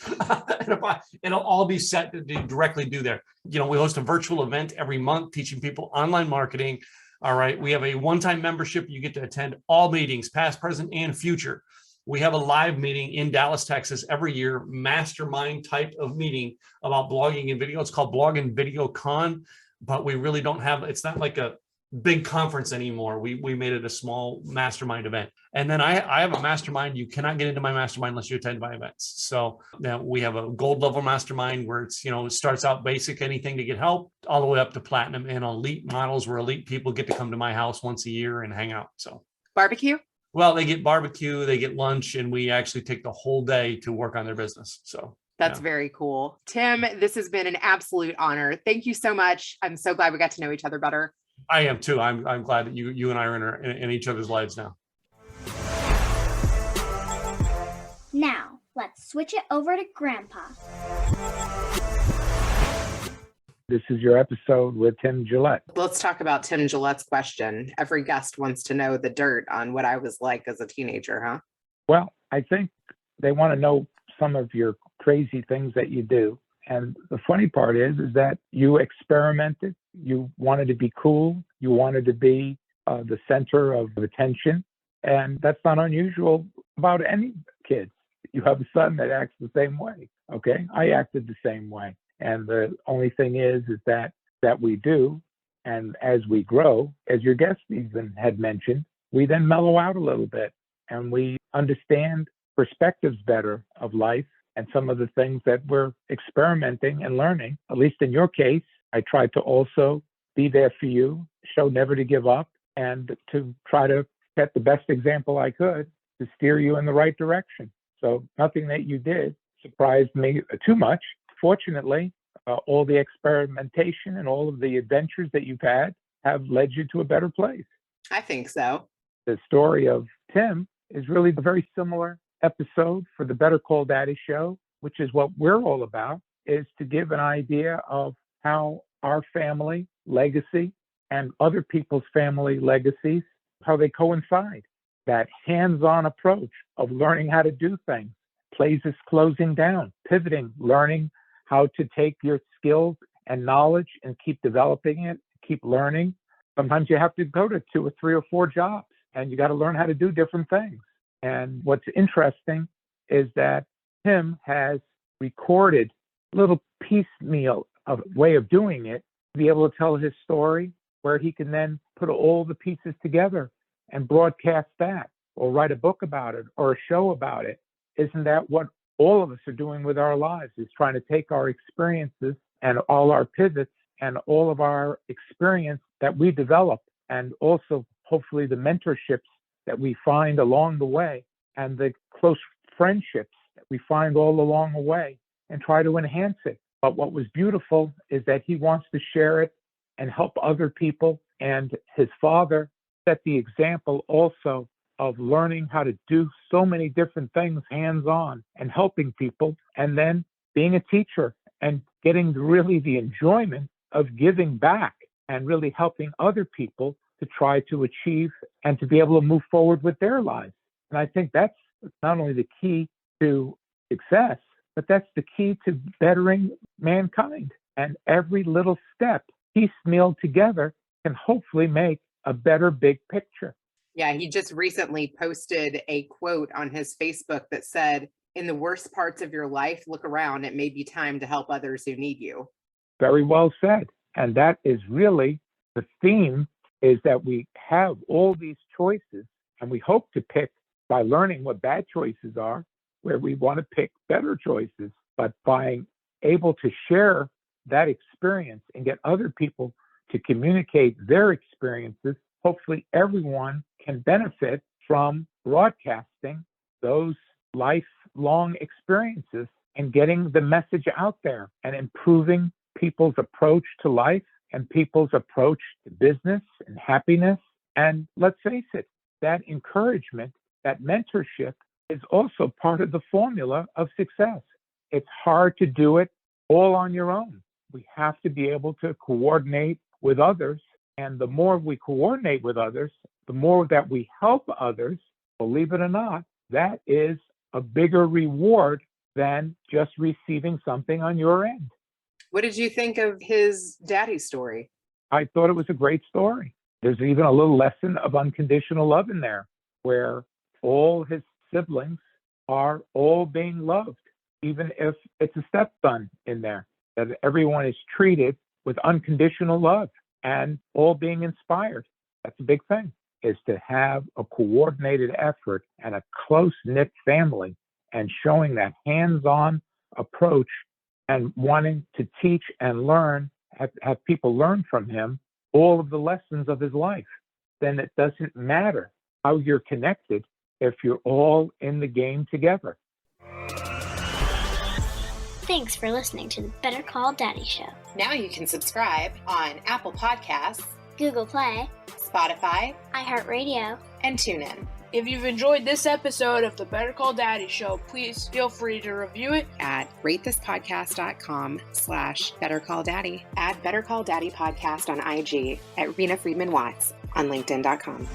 it'll all be set to directly do there. We host a virtual event every month teaching people online marketing. All right. We have a one-time membership. You get to attend all meetings, past, present, and future. We have a live meeting in Dallas, Texas every year, mastermind type of meeting about blogging and video. It's called Blog and Video Con, but we really don't have, it's not like a big conference anymore. We made it a small mastermind event. And then I have a mastermind. You cannot get into my mastermind unless you attend my events. So now we have a gold level mastermind where it's, it starts out basic, anything to get help, all the way up to platinum and elite models where elite people get to come to my house once a year and hang out. So barbecue? Well, they get barbecue, they get lunch, and we actually take the whole day to work on their business. So that's very cool. Tim, this has been an absolute honor. Thank you so much. I'm so glad we got to know each other better. I am too. I'm glad that you and I are in each other's lives now. Now, let's switch it over to Grandpa. This is your episode with Tim Gillette. Let's talk about Tim Gillette's question. Every guest wants to know the dirt on what I was like as a teenager, huh? Well, I think they want to know some of your crazy things that you do. And the funny part is that you experimented. You wanted to be cool. You wanted to be the center of attention. And that's not unusual about any kid. You have a son that acts the same way. Okay. I acted the same way. And the only thing is that we do. And as we grow, as your guest even had mentioned, we then mellow out a little bit and we understand perspectives better of life and some of the things that we're experimenting and learning. At least in your case, I tried to also be there for you, show never to give up, and to try to set the best example I could to steer you in the right direction. So nothing that you did surprised me too much. Fortunately, all the experimentation and all of the adventures that you've had have led you to a better place. I think so. The story of Tim is really a very similar episode for the Better Call Daddy Show, which is what we're all about, is to give an idea of how our family legacy and other people's family legacies, how they coincide. That hands-on approach of learning how to do things, places closing down, pivoting, learning how to take your skills and knowledge and keep developing it, keep learning. Sometimes you have to go to 2 or 3 or 4 jobs and you got to learn how to do different things. And what's interesting is that Tim has recorded a little piecemeal of way of doing it to be able to tell his story where he can then put all the pieces together and broadcast that or write a book about it or a show about it. Isn't that what all of us are doing with our lives, is trying to take our experiences and all our pivots and all of our experience that we develop, and also hopefully the mentorships that we find along the way, and the close friendships that we find all along the way, and try to enhance it. But what was beautiful is that he wants to share it and help other people. And his father set the example also of learning how to do so many different things hands-on and helping people, and then being a teacher and getting really the enjoyment of giving back and really helping other people to try to achieve and to be able to move forward with their lives. And I think that's not only the key to success, but that's the key to bettering mankind. And every little step piecemeal together can hopefully make a better big picture. Yeah, he just recently posted a quote on his Facebook that said, "In the worst parts of your life, look around. It may be time to help others who need you." Very well said. And that is really the theme, is that we have all these choices, and we hope to pick by learning what bad choices are, where we want to pick better choices. But by able to share that experience and get other people to communicate their experiences, hopefully everyone can benefit from broadcasting those lifelong experiences and getting the message out there and improving people's approach to life and people's approach to business and happiness. And let's face it, that encouragement, that mentorship is also part of the formula of success. It's hard to do it all on your own. We have to be able to coordinate with others. And the more we coordinate with others, the more that we help others, believe it or not, that is a bigger reward than just receiving something on your end. What did you think of his daddy story? I thought it was a great story. There's even a little lesson of unconditional love in there, where all his siblings are all being loved, even if it's a stepson in there, that everyone is treated with unconditional love and all being inspired. That's a big thing, is to have a coordinated effort and a close-knit family, and showing that hands-on approach and wanting to teach and learn, have people learn from him all of the lessons of his life. Then it doesn't matter how you're connected if you're all in the game together. Thanks for listening to the Better Call Daddy Show. Now you can subscribe on Apple Podcasts, Google Play, Spotify, iHeartRadio, and TuneIn. If you've enjoyed this episode of the Better Call Daddy Show, please feel free to review it at ratethispodcast.com/BetterCallDaddy. Add Better Call Daddy Podcast on IG, at Reena Friedman Watts on LinkedIn.com.